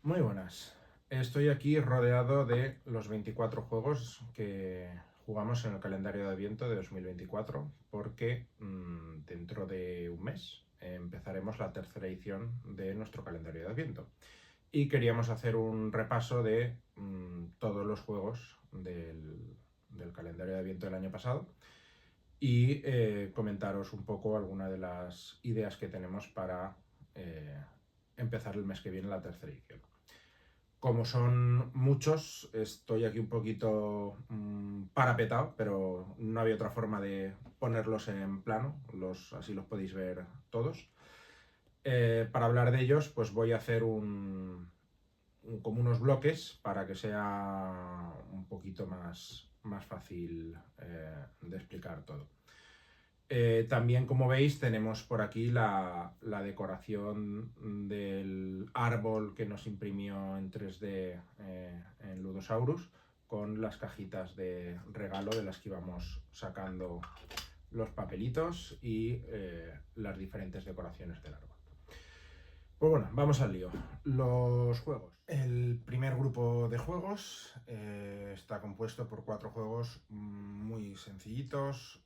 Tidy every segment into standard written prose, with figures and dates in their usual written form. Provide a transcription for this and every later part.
Muy buenas. Estoy aquí rodeado de los 24 juegos que jugamos en el calendario de Adviento de 2024 porque dentro de un mes empezaremos la tercera edición de nuestro calendario de Adviento. Y queríamos hacer un repaso de todos los juegos del calendario de Adviento del año pasado y comentaros un poco algunas de las ideas que tenemos para empezar el mes que viene la tercera edición. Como son muchos, estoy aquí un poquito parapetado, pero no había otra forma de ponerlos en plano, así los podéis ver todos. Para hablar de ellos, pues voy a hacer como unos bloques para que sea un poquito más fácil de explicar todo. También, como veis, tenemos por aquí la decoración del árbol que nos imprimió en 3D en Ludosaurus, con las cajitas de regalo de las que íbamos sacando los papelitos y las diferentes decoraciones del árbol. Pues bueno, vamos al lío. Los juegos. El primer grupo de juegos está compuesto por 4 juegos muy sencillitos,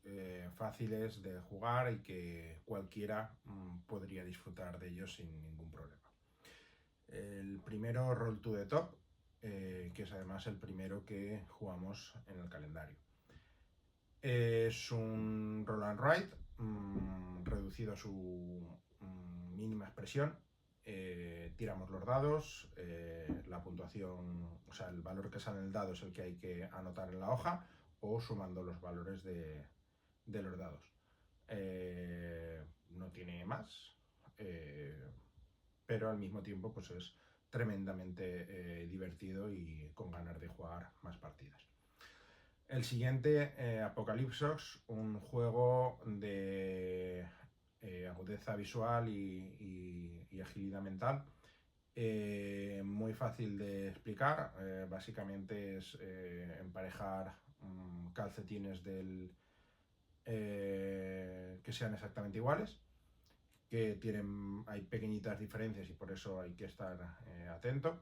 fáciles de jugar y que cualquiera podría disfrutar de ellos sin ningún problema. El primero, Roll to the Top, que es además el primero que jugamos en el calendario. Es un roll and write reducido a su mínima expresión. Tiramos los dados, la puntuación, o sea, el valor que sale en el dado es el que hay que anotar en la hoja o sumando los valores de los dados. No tiene más, pero al mismo tiempo pues es tremendamente divertido y con ganas de jugar más partidas. El siguiente, Apocalypsos, un juego de agudeza visual y agilidad mental. Muy fácil de explicar, básicamente es emparejar calcetines que sean exactamente iguales, que hay pequeñitas diferencias y por eso hay que estar atento.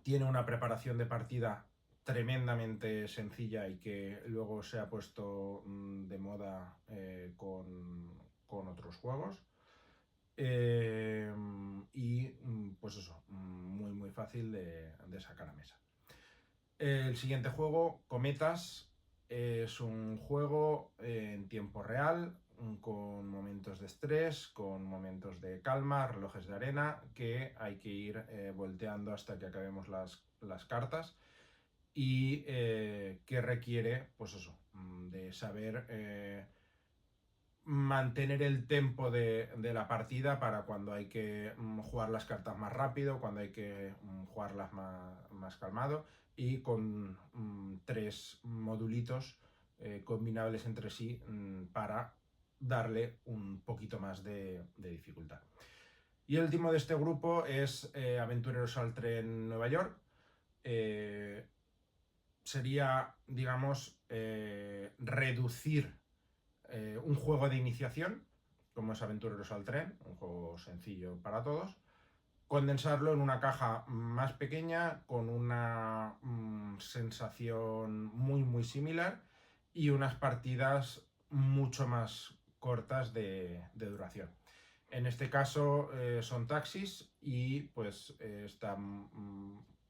Tiene una preparación de partida tremendamente sencilla y que luego se ha puesto de moda con otros juegos. Y pues eso, muy fácil de sacar a mesa. El siguiente juego, Cometas, es un juego en tiempo real, con momentos de estrés, con momentos de calma, relojes de arena, que hay que ir volteando hasta que acabemos las cartas y que requiere, pues eso, de saber mantener el tempo de la partida para cuando hay que jugar las cartas más rápido, cuando hay que jugarlas más calmado, y con 3 modulitos combinables entre sí para darle un poquito más de dificultad. Y el último de este grupo es Aventureros al Tren Nueva York. Sería, digamos, reducir un juego de iniciación, como es Aventureros al Tren, un juego sencillo para todos, condensarlo en una caja más pequeña con una sensación muy similar y unas partidas mucho más cortas de duración. En este caso son taxis y pues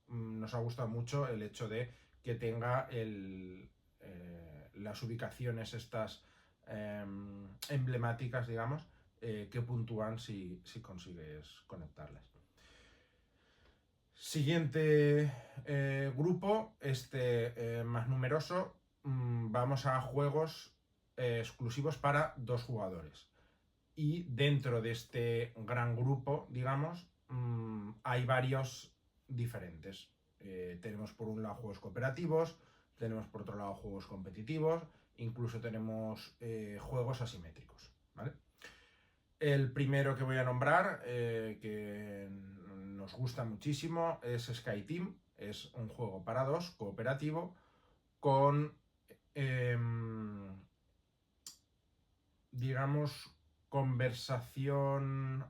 nos ha gustado mucho el hecho de que tenga las ubicaciones estas emblemáticas, digamos, que puntúan si consigues conectarlas. Siguiente grupo, más numeroso, vamos a juegos exclusivos para 2 jugadores. Y dentro de este gran grupo, digamos, hay varios diferentes. Tenemos por un lado juegos cooperativos, tenemos por otro lado juegos competitivos, incluso tenemos juegos asimétricos, ¿vale? El primero que voy a nombrar, que nos gusta muchísimo, es SkyTeam. Es un juego para 2, cooperativo, con digamos, conversación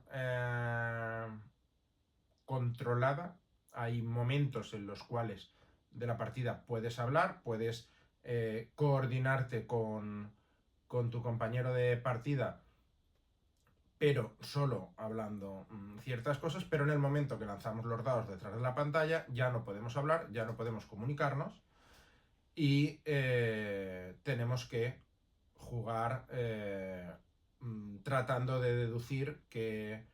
controlada. Hay momentos en los cuales de la partida puedes hablar, puedes coordinarte con tu compañero de partida, pero solo hablando ciertas cosas, pero en el momento que lanzamos los dados detrás de la pantalla ya no podemos hablar, ya no podemos comunicarnos y tenemos que jugar tratando de deducir qué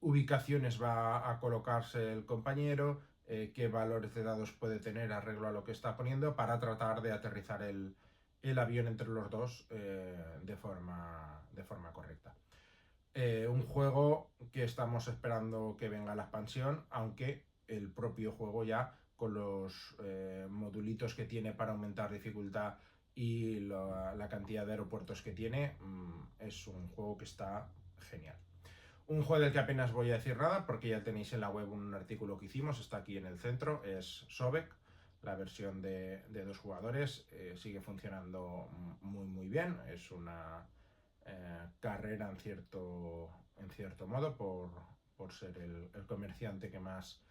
ubicaciones va a colocarse el compañero, qué valores de dados puede tener arreglo a lo que está poniendo para tratar de aterrizar el avión entre los dos de forma correcta. Un juego que estamos esperando que venga la expansión, aunque el propio juego ya con los modulitos que tiene para aumentar dificultad y la cantidad de aeropuertos que tiene, es un juego que está genial. Un juego del que apenas voy a decir nada porque ya tenéis en la web un artículo que hicimos, está aquí en el centro, es Sobek, la versión de 2 jugadores, sigue funcionando muy bien, es una carrera en cierto modo por ser el comerciante que más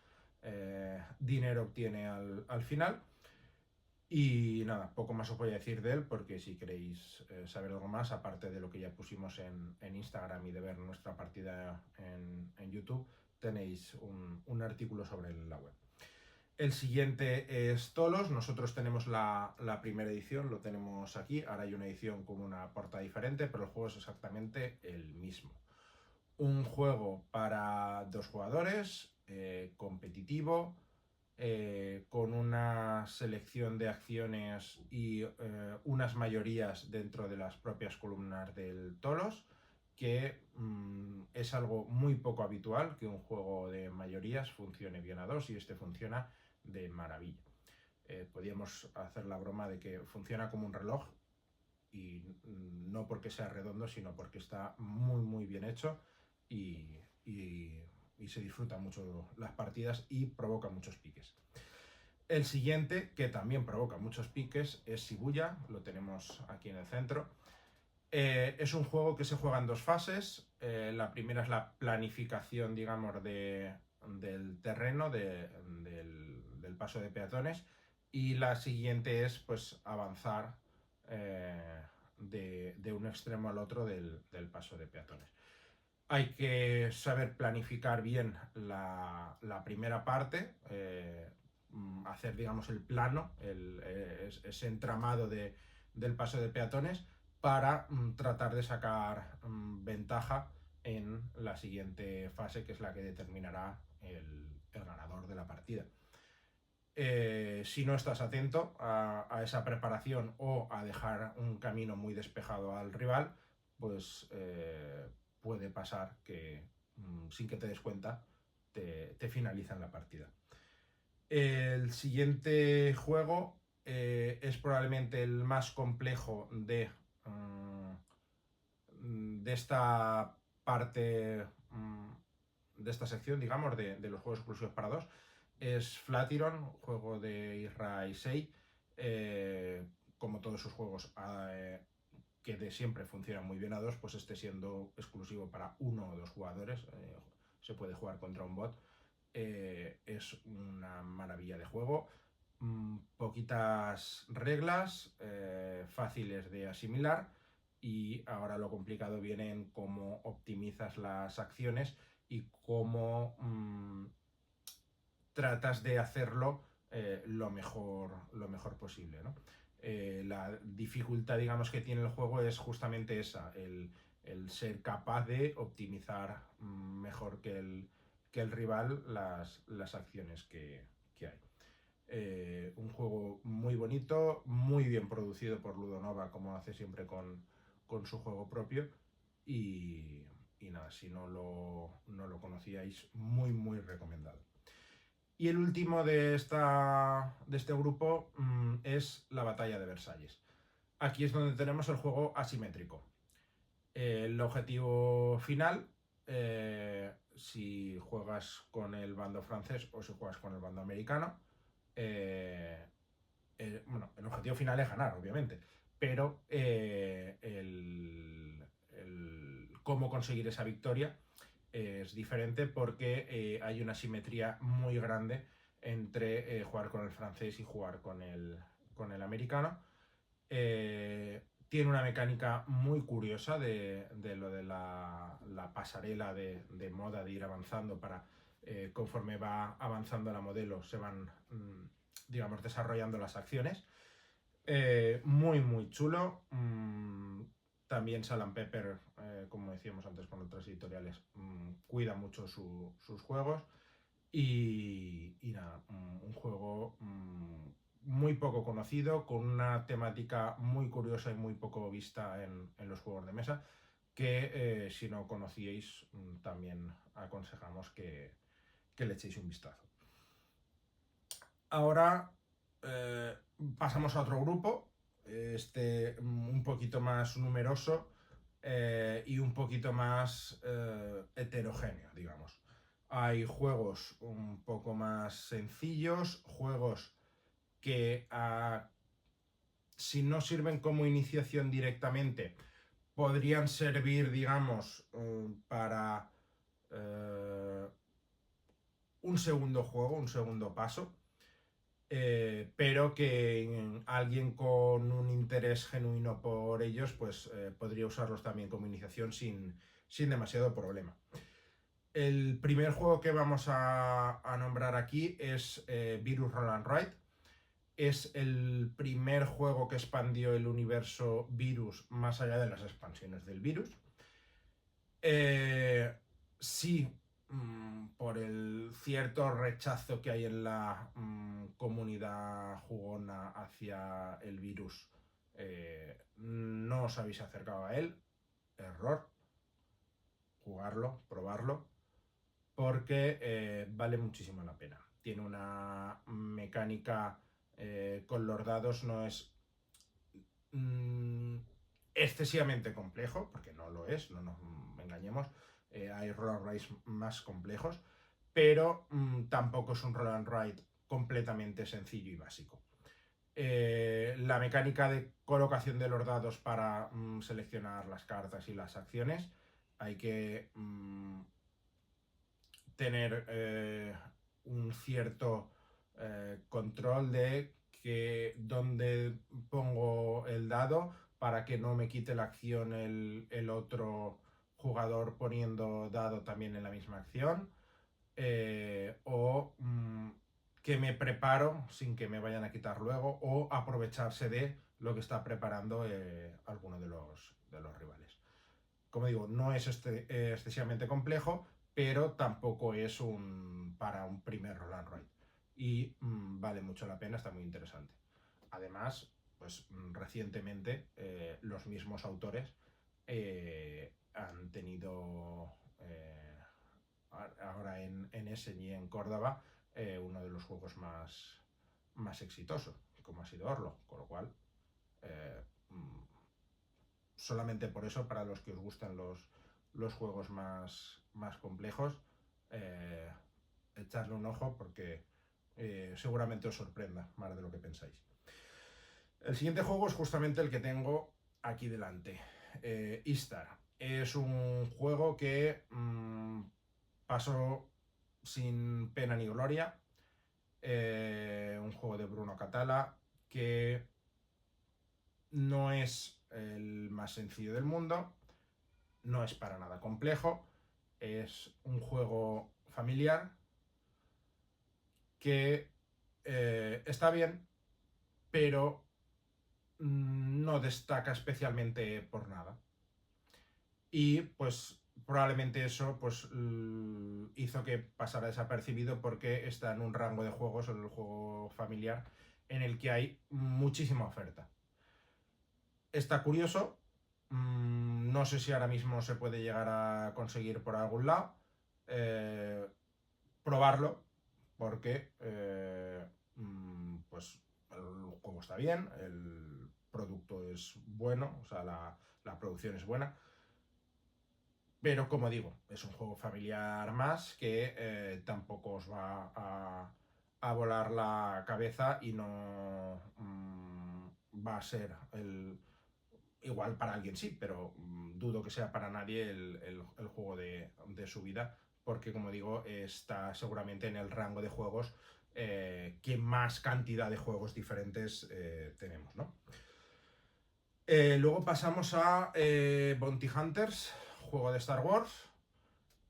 dinero obtiene al final. Y nada, poco más os voy a decir de él porque si queréis saber algo más, aparte de lo que ya pusimos en Instagram y de ver nuestra partida en YouTube, tenéis un artículo sobre la web. El siguiente es Tolos. Nosotros tenemos la primera edición, lo tenemos aquí. Ahora hay una edición con una portada diferente, pero el juego es exactamente el mismo. Un juego para 2 jugadores, competitivo, con una selección de acciones y unas mayorías dentro de las propias columnas del Tolos, que es algo muy poco habitual que un juego de mayorías funcione bien a 2 y este funciona de maravilla. Podríamos hacer la broma de que funciona como un reloj y no porque sea redondo, sino porque está muy bien hecho y se disfrutan mucho las partidas y provoca muchos piques. El siguiente, que también provoca muchos piques, es Shibuya, lo tenemos aquí en el centro. Es un juego que se juega en 2 fases. La primera es la planificación, digamos, del terreno, del paso de peatones, y la siguiente es pues avanzar de un extremo al otro del paso de peatones. Hay que saber planificar bien la primera parte, hacer, digamos, el plano, ese entramado del paso de peatones para tratar de sacar ventaja en la siguiente fase, que es la que determinará el ganador de la partida. Si no estás atento a esa preparación o a dejar un camino muy despejado al rival, pues puede pasar que sin que te des cuenta te finalizan la partida. El siguiente juego es probablemente el más complejo de esta parte, de esta sección, digamos, de los juegos exclusivos para 2. Es Flatiron, juego de Isra Issei. Como todos sus juegos que de siempre funcionan muy bien a 2, pues este siendo exclusivo para 1 o 2 jugadores, se puede jugar contra un bot. Es una maravilla de juego. Poquitas reglas, fáciles de asimilar, y ahora lo complicado viene en cómo optimizas las acciones y cómo tratas de hacerlo lo mejor posible, ¿no? La dificultad, digamos, que tiene el juego es justamente esa, el ser capaz de optimizar mejor que el rival las acciones que hay. Un juego muy bonito, muy bien producido por Ludonova, como hace siempre con su juego propio. Y nada, si no lo conocíais, muy recomendado. Y el último de este grupo es la Batalla de Versalles. Aquí es donde tenemos el juego asimétrico. El objetivo final, si juegas con el bando francés o si juegas con el bando americano, bueno, el objetivo final es ganar, obviamente, pero cómo conseguir esa victoria es diferente porque hay una simetría muy grande entre jugar con el francés y jugar con el americano. Tiene una mecánica muy curiosa de lo de la pasarela de moda, de ir avanzando para, conforme va avanzando la modelo, se van, digamos, desarrollando las acciones. Muy, muy chulo. También Salt Pepper, como decíamos antes con otras editoriales, cuida mucho sus juegos. Y nada, un juego muy poco conocido, con una temática muy curiosa y muy poco vista en los juegos de mesa, que si no conocíais, también aconsejamos que le echéis un vistazo. Ahora pasamos a otro grupo, un poquito más numeroso y un poquito más heterogéneo, digamos. Hay juegos un poco más sencillos, juegos que si no sirven como iniciación directamente, podrían servir, digamos, para un segundo juego, un segundo paso. Pero que alguien con un interés genuino por ellos, pues podría usarlos también como iniciación sin demasiado problema. El primer juego que vamos a nombrar aquí es Virus Roll and Ride. Es el primer juego que expandió el universo Virus más allá de las expansiones del Virus. Sí, por el cierto rechazo que hay en la comunidad jugona hacia el Virus, no os habéis acercado a él. Error. Jugarlo, probarlo, porque vale muchísimo la pena. Tiene una mecánica con los dados, no es excesivamente complejo, porque no lo es, no nos engañemos. Hay roll and ride más complejos, pero tampoco es un roll and ride completamente sencillo y básico. La mecánica de colocación de los dados para seleccionar las cartas y las acciones, hay que tener un cierto control de que dónde pongo el dado para que no me quite la acción el otro jugador poniendo dado también en la misma acción, o que me preparo sin que me vayan a quitar luego, o aprovecharse de lo que está preparando alguno de los rivales. Como digo, no es excesivamente complejo, pero tampoco es para un primer roll and ride. Y vale mucho la pena, está muy interesante. Además, pues recientemente los mismos autores han tenido ahora en Essen y en Córdoba uno de los juegos más exitosos, como ha sido Orlo, con lo cual solamente por eso, para los que os gustan los juegos más complejos, echadle un ojo porque seguramente os sorprenda más de lo que pensáis. El siguiente juego es justamente el que tengo aquí delante, Istar. Es un juego que pasó sin pena ni gloria, un juego de Bruno Cathala que no es el más sencillo del mundo, no es para nada complejo, es un juego familiar que está bien, pero no destaca especialmente por nada. Y pues probablemente eso pues hizo que pasara desapercibido porque está en un rango de juegos, el juego familiar, en el que hay muchísima oferta. Está curioso, no sé si ahora mismo se puede llegar a conseguir por algún lado. Probarlo, porque pues el juego está bien, el producto es bueno, o sea, la producción es buena. Pero como digo, es un juego familiar más que tampoco os va a volar la cabeza y no va a ser igual para alguien sí, pero dudo que sea para nadie el juego de su vida, porque como digo, está seguramente en el rango de juegos que más cantidad de juegos diferentes tenemos, ¿no? Luego pasamos a Bounty Hunters, juego de Star Wars.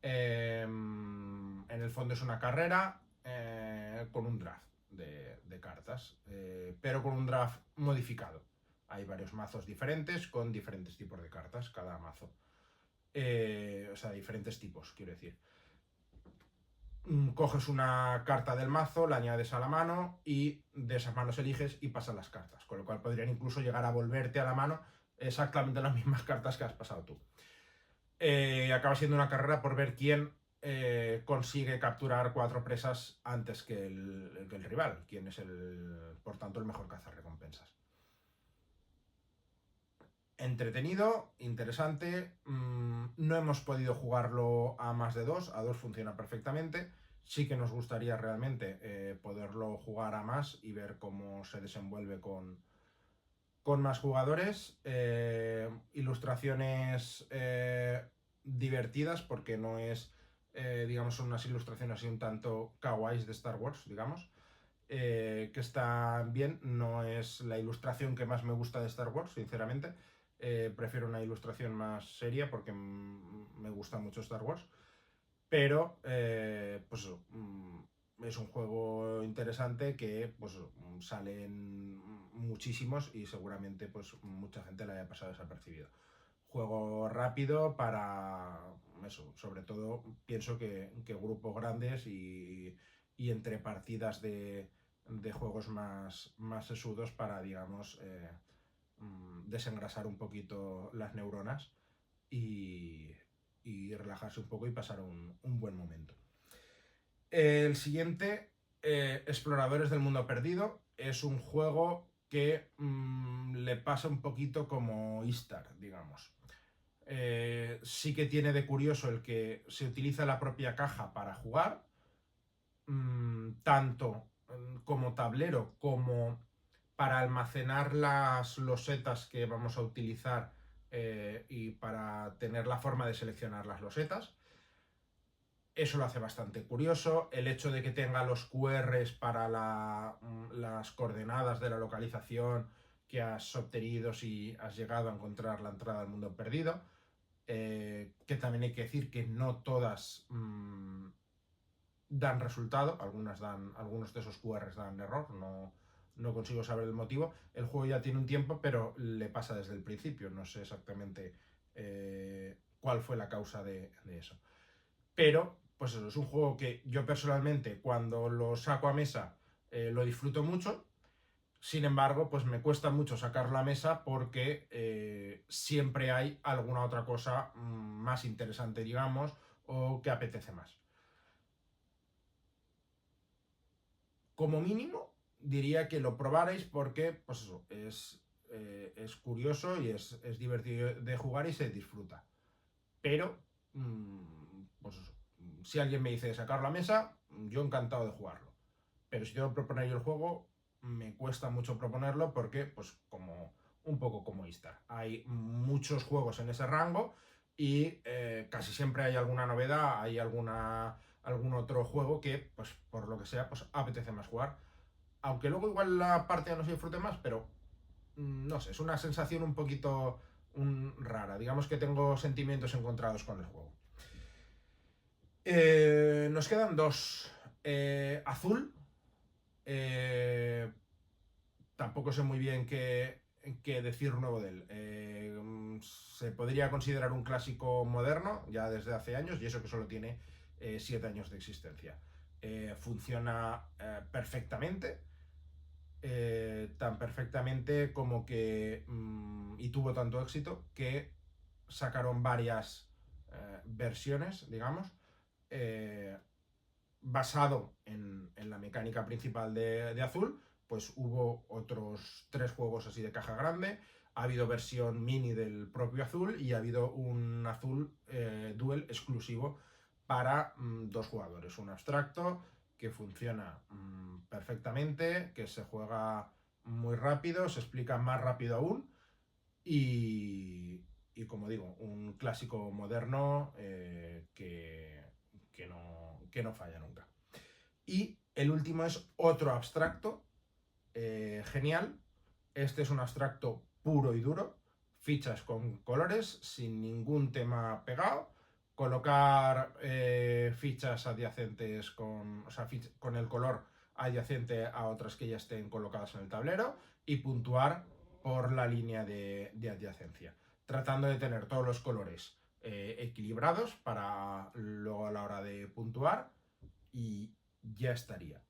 En el fondo es una carrera con un draft de cartas, pero con un draft modificado. Hay varios mazos diferentes con diferentes tipos de cartas, cada mazo. O sea, diferentes tipos, quiero decir. Coges una carta del mazo, la añades a la mano y de esas manos eliges y pasas las cartas. Con lo cual podrían incluso llegar a volverte a la mano exactamente las mismas cartas que has pasado tú. Acaba siendo una carrera por ver quién consigue capturar 4 presas antes que el rival, quién es por tanto, el mejor cazarrecompensas. Entretenido, interesante. No hemos podido jugarlo a más de 2, a 2 funciona perfectamente. Sí que nos gustaría realmente poderlo jugar a más y ver cómo se desenvuelve con más jugadores. Ilustraciones divertidas, porque no es, digamos, unas ilustraciones así un tanto kawaiis de Star Wars, digamos. Que están bien, no es la ilustración que más me gusta de Star Wars, sinceramente. Prefiero una ilustración más seria porque me gusta mucho Star Wars. Pero, pues eso, es un juego interesante que pues salen muchísimos y seguramente pues mucha gente le haya pasado desapercibido. Juego rápido para eso, sobre todo pienso que grupos grandes y entre partidas de juegos más sesudos para, digamos, desengrasar un poquito las neuronas y, y relajarse un poco y pasar un buen momento. El siguiente, Exploradores del Mundo Perdido, es un juego que le pasa un poquito como Istar, digamos. Sí que tiene de curioso el que se utiliza la propia caja para jugar, tanto como tablero como para almacenar las losetas que vamos a utilizar y para tener la forma de seleccionar las losetas. Eso lo hace bastante curioso. El hecho de que tenga los QRs para las coordenadas de la localización que has obtenido si has llegado a encontrar la entrada al mundo perdido. Que también hay que decir que no todas dan resultado. Algunos de esos QRs dan error. No consigo saber el motivo. El juego ya tiene un tiempo, pero le pasa desde el principio. No sé exactamente cuál fue la causa de eso. Pero, pues eso, es un juego que yo personalmente, cuando lo saco a mesa, lo disfruto mucho. Sin embargo, pues me cuesta mucho sacarlo a mesa porque siempre hay alguna otra cosa más interesante, digamos, o que apetece más. Como mínimo, diría que lo probarais porque, pues eso, es curioso y es divertido de jugar y se disfruta. Pero, pues eso, si alguien me dice de sacarlo a mesa, yo encantado de jugarlo. Pero si tengo que proponer yo el juego, me cuesta mucho proponerlo porque, pues, como un poco como Istar. Hay muchos juegos en ese rango y casi siempre hay alguna novedad, hay algún otro juego que, pues, por lo que sea, pues apetece más jugar. Aunque luego igual la partida no se disfrute más, pero no sé, es una sensación un poquito rara. Digamos que tengo sentimientos encontrados con el juego. Nos quedan 2. Azul. Eh, Tampoco sé muy bien qué decir nuevo de él. Se podría considerar un clásico moderno ya desde hace años y eso que solo tiene 7 años de existencia. Funciona perfectamente, tan perfectamente como que y tuvo tanto éxito que sacaron varias versiones, digamos, eh, basado en la mecánica principal de Azul. Pues hubo otros 3 juegos así de caja grande. Ha habido versión mini del propio Azul y ha habido un Azul Duel exclusivo para 2 jugadores. Un abstracto que funciona perfectamente, que se juega muy rápido, se explica más rápido aún y como digo, un clásico moderno que no falla nunca. Y el último es otro abstracto, genial. Este es un abstracto puro y duro, fichas con colores, sin ningún tema pegado, colocar fichas adyacentes con el color adyacente a otras que ya estén colocadas en el tablero y puntuar por la línea de adyacencia, tratando de tener todos los colores equilibrados para luego a la hora de puntuar y ya estaría.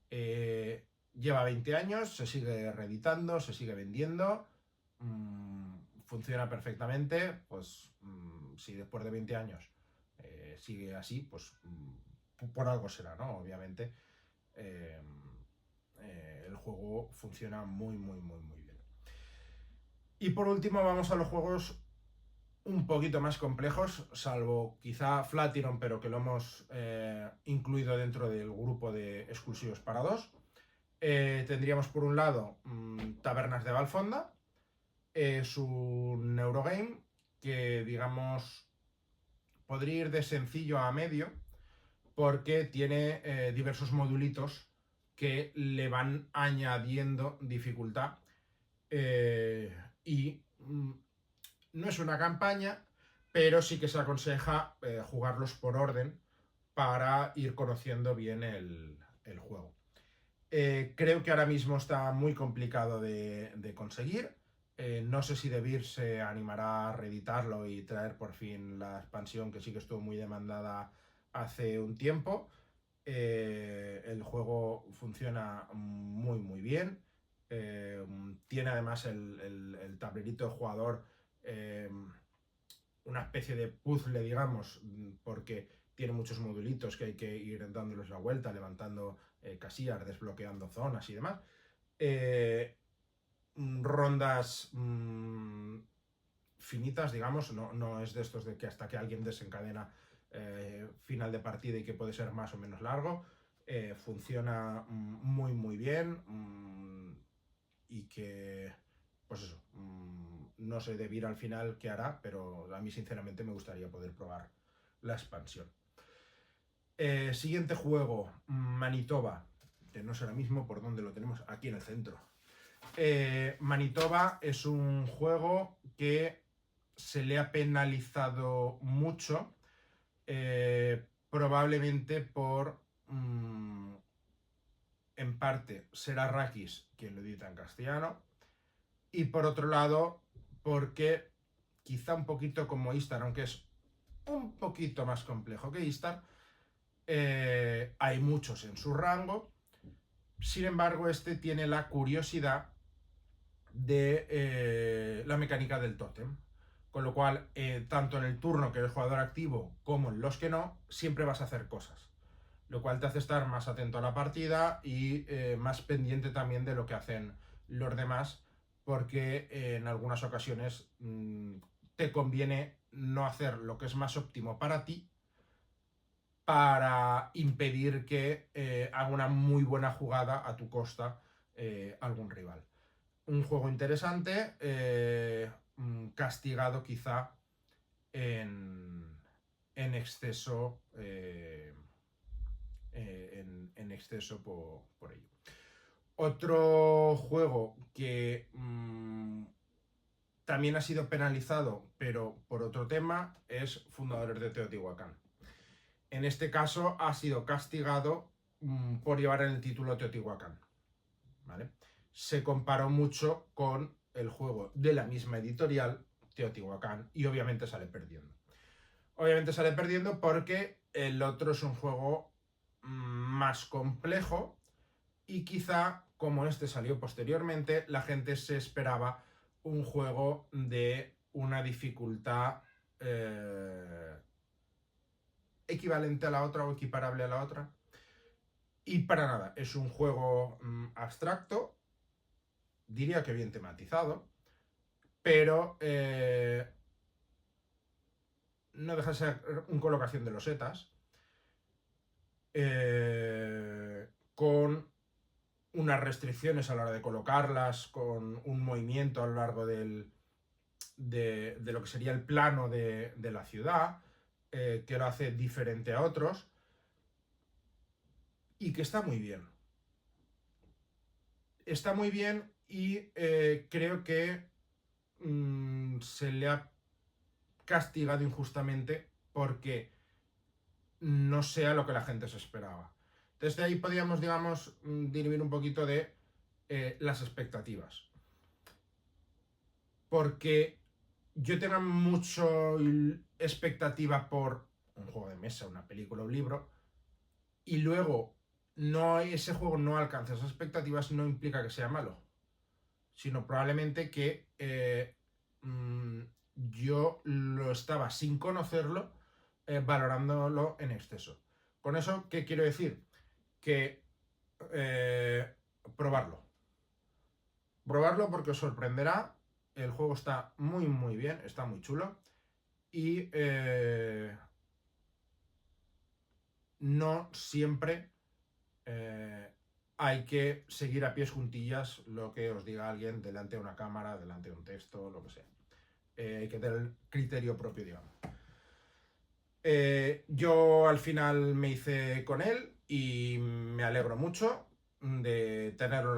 Lleva 20 años, se sigue reeditando, se sigue vendiendo, funciona perfectamente, pues si después de 20 años sigue así, pues por algo será, ¿no? Obviamente el juego funciona muy, muy, muy, muy bien. Y por último vamos a los juegos un poquito más complejos, salvo quizá Flatiron, pero que lo hemos incluido dentro del grupo de exclusivos para dos. Tendríamos por un lado Tabernas de Valfonda. Es un Eurogame que, digamos, podría ir de sencillo a medio porque tiene diversos modulitos que le van añadiendo dificultad y no es una campaña, pero sí que se aconseja jugarlos por orden para ir conociendo bien el juego. Creo que ahora mismo está muy complicado de conseguir. No sé si Debir se animará a reeditarlo y traer por fin la expansión, que sí que estuvo muy demandada hace un tiempo. El juego funciona muy muy bien. Tiene además el tablerito de jugador una especie de puzzle, digamos, porque tiene muchos modulitos que hay que ir dándoles la vuelta, levantando casillas, desbloqueando zonas y demás. Rondas finitas, digamos, no es de estos de que hasta que alguien desencadena final de partida y que puede ser más o menos largo. Funciona muy muy bien y que, pues eso, no sé Debir al final qué hará, pero a mí sinceramente me gustaría poder probar la expansión. Siguiente juego, Manitoba, que no sé ahora mismo por dónde lo tenemos, aquí en el centro. Manitoba es un juego que se le ha penalizado mucho, probablemente por, en parte, ser Arrakis quien lo edita en castellano, y por otro lado, porque quizá un poquito como Istar, aunque es un poquito más complejo que Istar, hay muchos en su rango. Sin embargo, este tiene la curiosidad de la mecánica del tótem. Con lo cual, tanto en el turno que el jugador activo como en los que no, siempre vas a hacer cosas. Lo cual te hace estar más atento a la partida y más pendiente también de lo que hacen los demás, porque en algunas ocasiones te conviene no hacer lo que es más óptimo para ti para impedir que haga una muy buena jugada a tu costa algún rival. Un juego interesante, castigado quizá en exceso, en exceso por ello. Otro juego que también ha sido penalizado, pero por otro tema, es Fundadores de Teotihuacán. En este caso ha sido castigado por llevar en el título Teotihuacán, ¿vale? Se comparó mucho con el juego de la misma editorial, Teotihuacán, y obviamente sale perdiendo. Obviamente sale perdiendo porque el otro es un juego más complejo y quizá, como este salió posteriormente, la gente se esperaba un juego de una dificultad equivalente a la otra o equiparable a la otra. Y para nada, es un juego abstracto, diría que bien tematizado, pero no deja de ser una colocación de losetas con unas restricciones a la hora de colocarlas, con un movimiento a lo largo del de lo que sería el plano de la ciudad, que lo hace diferente a otros y que está muy bien. Está muy bien y creo que se le ha castigado injustamente porque no sea lo que la gente se esperaba. Desde ahí podríamos, digamos, dirimir un poquito de las expectativas. Porque yo tengo mucho expectativa por un juego de mesa, una película, un libro, y luego ese juego no alcanza esas expectativas, no implica que sea malo, sino probablemente que yo lo estaba sin conocerlo, valorándolo en exceso. Con eso, ¿qué quiero decir? Que eh, probarlo. Probarlo porque os sorprenderá. El juego está muy, muy bien, está muy chulo. Y no siempre hay que seguir a pies juntillas lo que os diga alguien delante de una cámara, delante de un texto, lo que sea. Hay que tener criterio propio, digamos. Yo al final me hice con él y me alegro mucho de tenerlo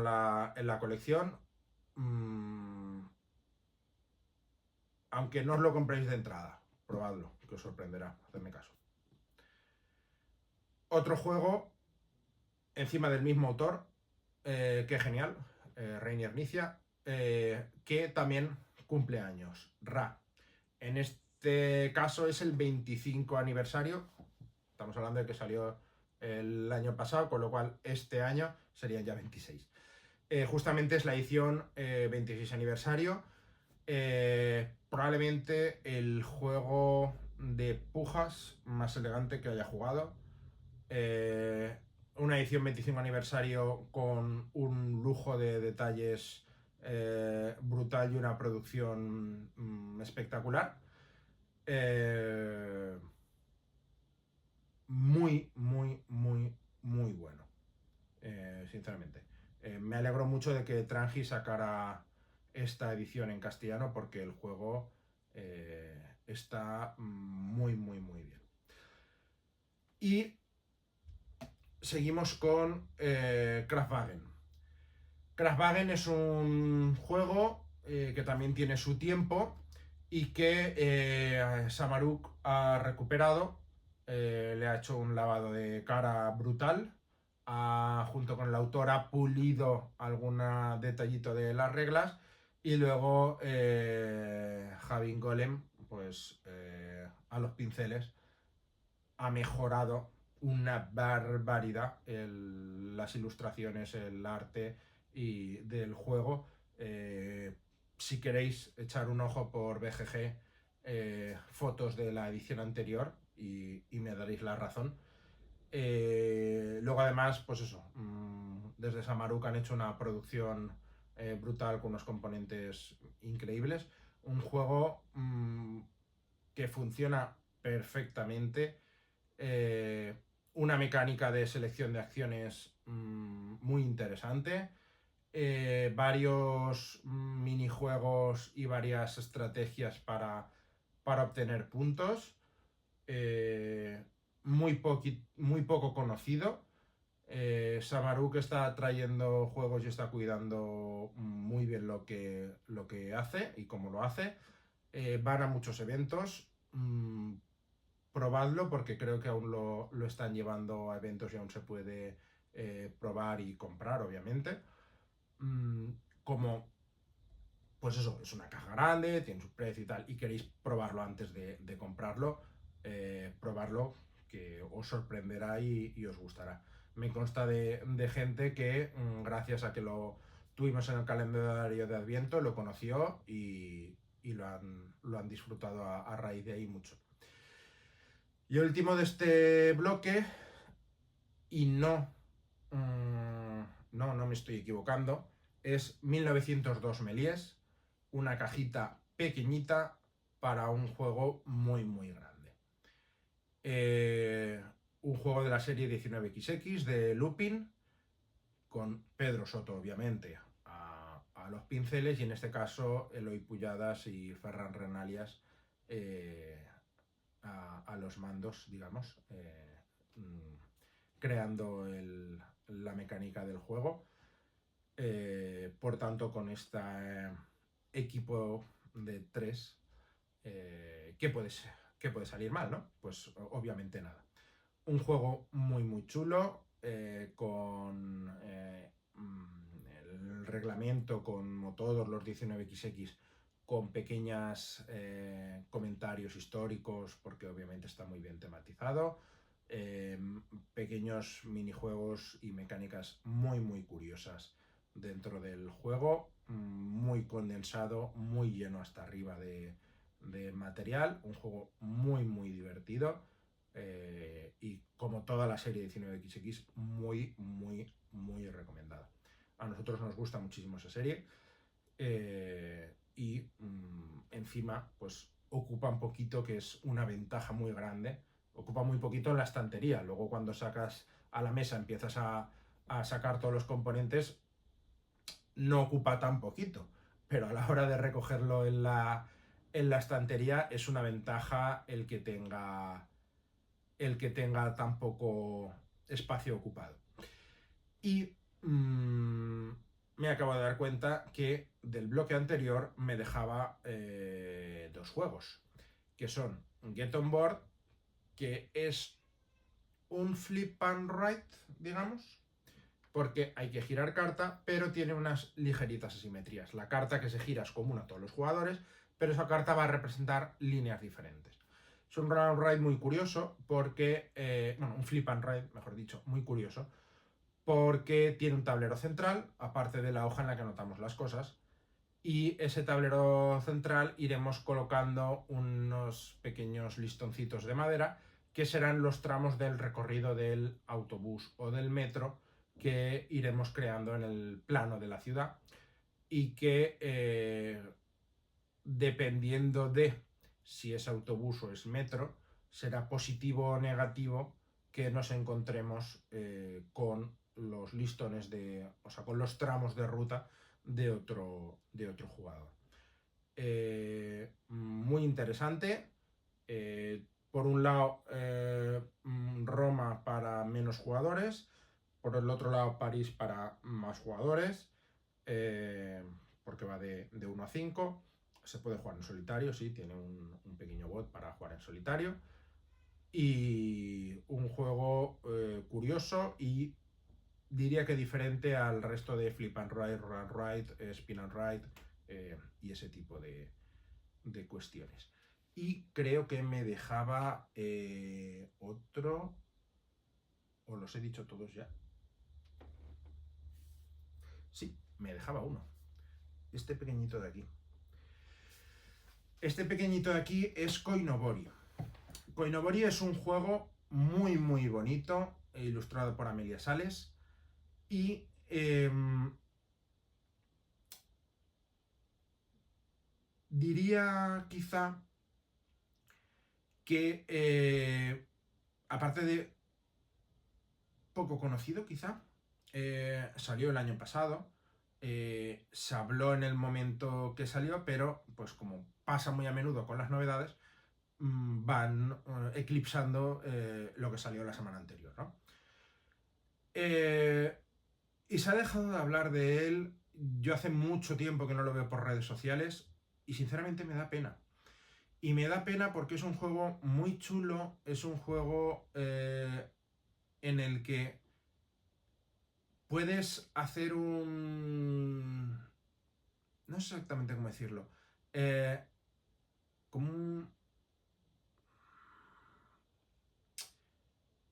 en la colección. Aunque no os lo compréis de entrada, probadlo, que os sorprenderá, hacedme caso. Otro juego encima del mismo autor, que genial, Reinier Nizia, que también cumple años, Ra. En este caso es el 25 aniversario, estamos hablando de que salió el año pasado, con lo cual este año serían ya 26. Justamente es la edición 26 aniversario, probablemente el juego de pujas más elegante que haya jugado. Una edición 25 aniversario con un lujo de detalles brutal y una producción espectacular. Eh, muy, muy, muy, muy bueno, sinceramente. Me alegro mucho de que Trangi sacara esta edición en castellano porque el juego está muy, muy, muy bien. Y seguimos con Kraftwagen. Kraftwagen es un juego que también tiene su tiempo y que Samaruk ha recuperado, le ha hecho un lavado de cara brutal, junto con el autor ha pulido algún detallito de las reglas y luego Javin Golem, pues a los pinceles, ha mejorado una barbaridad las ilustraciones, el arte y del juego. Si queréis echar un ojo por BGG, fotos de la edición anterior y me daréis la razón. Luego además, pues eso, desde Samaruk han hecho una producción brutal con unos componentes increíbles. Un juego que funciona perfectamente, una mecánica de selección de acciones muy interesante, varios minijuegos y varias estrategias para obtener puntos, muy poco conocido. Samaruk está trayendo juegos y está cuidando muy bien lo que hace y cómo lo hace. Van a muchos eventos. Probadlo porque creo que aún lo están llevando a eventos y aún se puede probar y comprar, obviamente. Como, pues eso, es una caja grande, tiene su precio y tal, y queréis probarlo antes de comprarlo, probarlo, que os sorprenderá y os gustará. Me consta de gente que, gracias a que lo tuvimos en el calendario de Adviento, lo conoció y lo han disfrutado a raíz de ahí mucho. Y el último de este bloque, y no me estoy equivocando, es 1902 Méliès, una cajita pequeñita para un juego muy, muy grande. Un juego de la serie 19XX de Lupin, con Pedro Soto, obviamente, a los pinceles, y en este caso Eloi Pujadas y Ferran Renalias a los mandos, digamos, creando la mecánica del juego. Por tanto, con este equipo de 3, ¿qué puede salir mal, no? Pues obviamente nada. Un juego muy muy chulo, con el reglamento, como todos los 19XX, con pequeños comentarios históricos, porque obviamente está muy bien tematizado, pequeños minijuegos y mecánicas muy muy curiosas dentro del juego, muy condensado, muy lleno hasta arriba de material, un juego muy muy divertido, y como toda la serie de 19XX, muy muy muy recomendada. A nosotros nos gusta muchísimo esa serie, y encima pues ocupa un poquito, que es una ventaja muy grande, ocupa muy poquito en la estantería. Luego cuando sacas a la mesa, empiezas a sacar todos los componentes, no ocupa tan poquito, pero a la hora de recogerlo en la estantería es una ventaja el que tenga tan poco espacio ocupado. Y me acabo de dar cuenta que del bloque anterior me dejaba 2 juegos, que son Get On Board, que es un flip and write, digamos, porque hay que girar carta, pero tiene unas ligeritas asimetrías. La carta que se gira es común a todos los jugadores, pero esa carta va a representar líneas diferentes. Es un roll and ride muy curioso porque, un flip and ride, mejor dicho, muy curioso, porque tiene un tablero central, aparte de la hoja en la que anotamos las cosas, y ese tablero central iremos colocando unos pequeños listoncitos de madera que serán los tramos del recorrido del autobús o del metro que iremos creando en el plano de la ciudad, y que dependiendo de si es autobús o es metro, será positivo o negativo que nos encontremos con los listones o sea, con los tramos de ruta de otro jugador. Muy interesante. Por un lado, Roma para menos jugadores, por el otro lado, París para más jugadores, porque va de 1 a 5. Se puede jugar en solitario, sí, tiene un pequeño bot para jugar en solitario. Y un juego curioso, y diría que diferente al resto de Flip and Ride, Roll and Ride, Spin and Ride, y ese tipo de cuestiones. Y creo que me dejaba otro, o los he dicho todos ya. Sí, me dejaba uno. Este pequeñito de aquí. Este pequeñito de aquí es Koinobori. Koinobori es un juego muy muy bonito, ilustrado por Amelia Sales, y diría quizá que, aparte de poco conocido quizá, salió el año pasado, se habló en el momento que salió, pero pues como pasa muy a menudo con las novedades, van eclipsando lo que salió la semana anterior, ¿no? Y se ha dejado de hablar de él. Yo hace mucho tiempo que no lo veo por redes sociales, y sinceramente me da pena. Y me da pena porque es un juego muy chulo, es un juego en el que puedes hacer no sé exactamente cómo decirlo. Como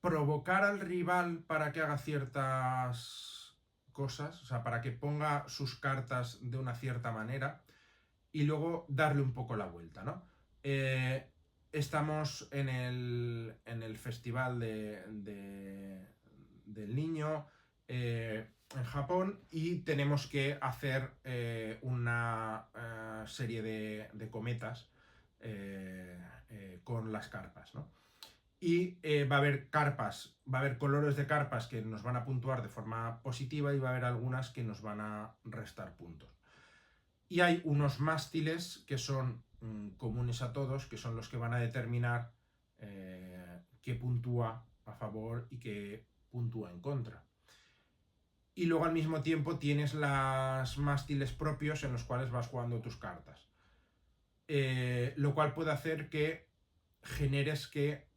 provocar al rival para que haga ciertas cosas, o sea, para que ponga sus cartas de una cierta manera, y luego darle un poco la vuelta, ¿no? Estamos en el festival del niño en Japón, y tenemos que hacer una serie de cometas con las carpas, ¿no? Y va a haber carpas, va a haber colores de carpas que nos van a puntuar de forma positiva, y va a haber algunas que nos van a restar puntos. Y hay unos mástiles que son comunes a todos, que son los que van a determinar qué puntúa a favor y qué puntúa en contra. Y luego al mismo tiempo tienes los mástiles propios en los cuales vas jugando tus cartas. Lo cual puede hacer que generes que,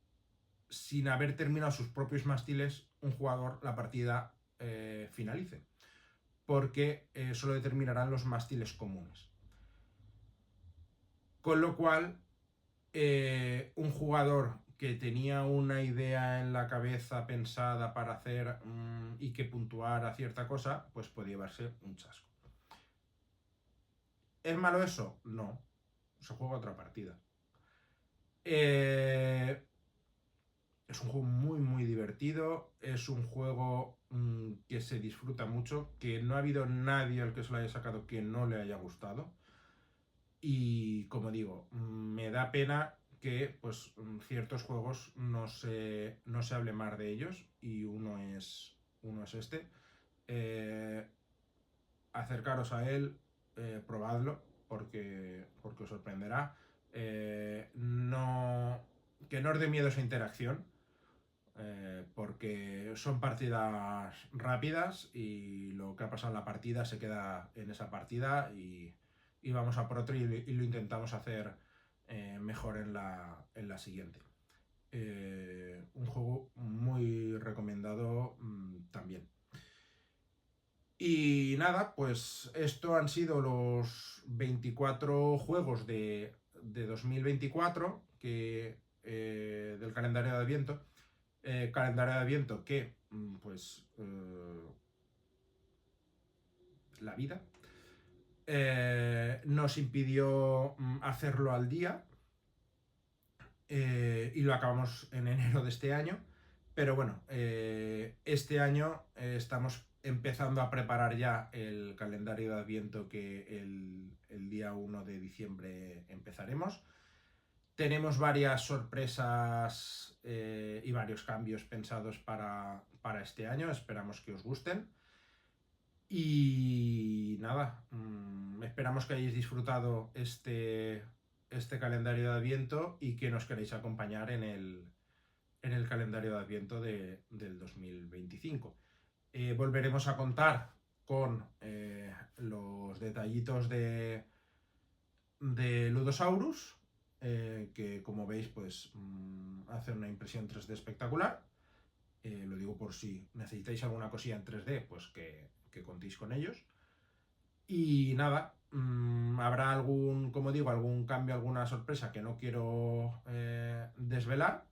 sin haber terminado sus propios mástiles, un jugador la partida finalice. Porque solo determinarán los mástiles comunes. Con lo cual, un jugador que tenía una idea en la cabeza pensada para hacer y que puntuara cierta cosa, pues puede llevarse un chasco. ¿Es malo eso? No. Se juega otra partida. Es un juego muy muy divertido, es un juego que se disfruta mucho, que no ha habido nadie al que se lo haya sacado que no le haya gustado. Y como digo, me da pena que pues ciertos juegos no se hable más de ellos, y uno es este. Acercaros a él, probadlo, porque os sorprenderá. Que no os dé miedo esa interacción, porque son partidas rápidas y lo que ha pasado en la partida se queda en esa partida, y vamos a por otro y lo intentamos hacer mejor en la siguiente. Un juego muy recomendado también. Y nada, pues esto han sido los 24 juegos de 2024 del calendario de Adviento. Calendario de Adviento que, pues, la vida nos impidió hacerlo al día, y lo acabamos en enero de este año. Pero bueno, este año estamos empezando a preparar ya el calendario de Adviento, que el día 1 de diciembre empezaremos. Tenemos varias sorpresas y varios cambios pensados para este año. Esperamos que os gusten. Y nada, esperamos que hayáis disfrutado este calendario de Adviento y que nos queréis acompañar en el calendario de Adviento del 2025. Volveremos a contar con los detallitos de Ludosaurus, que como veis pues hace una impresión 3D espectacular. Lo digo por si necesitáis alguna cosilla en 3D, pues que contéis con ellos. Y nada, habrá algún cambio, alguna sorpresa que no quiero desvelar,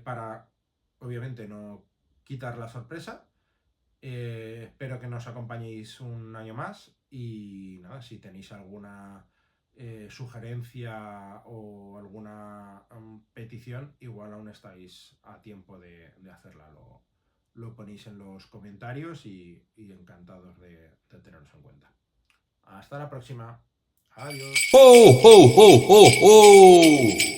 para obviamente no quitar la sorpresa. Espero que nos acompañéis un año más, y nada, si tenéis alguna sugerencia o alguna petición, igual aún estáis a tiempo de hacerla. Lo ponéis en los comentarios y encantados de tenerlos en cuenta. Hasta la próxima. Adiós. ¡Ho, ho, ho, ho, ho!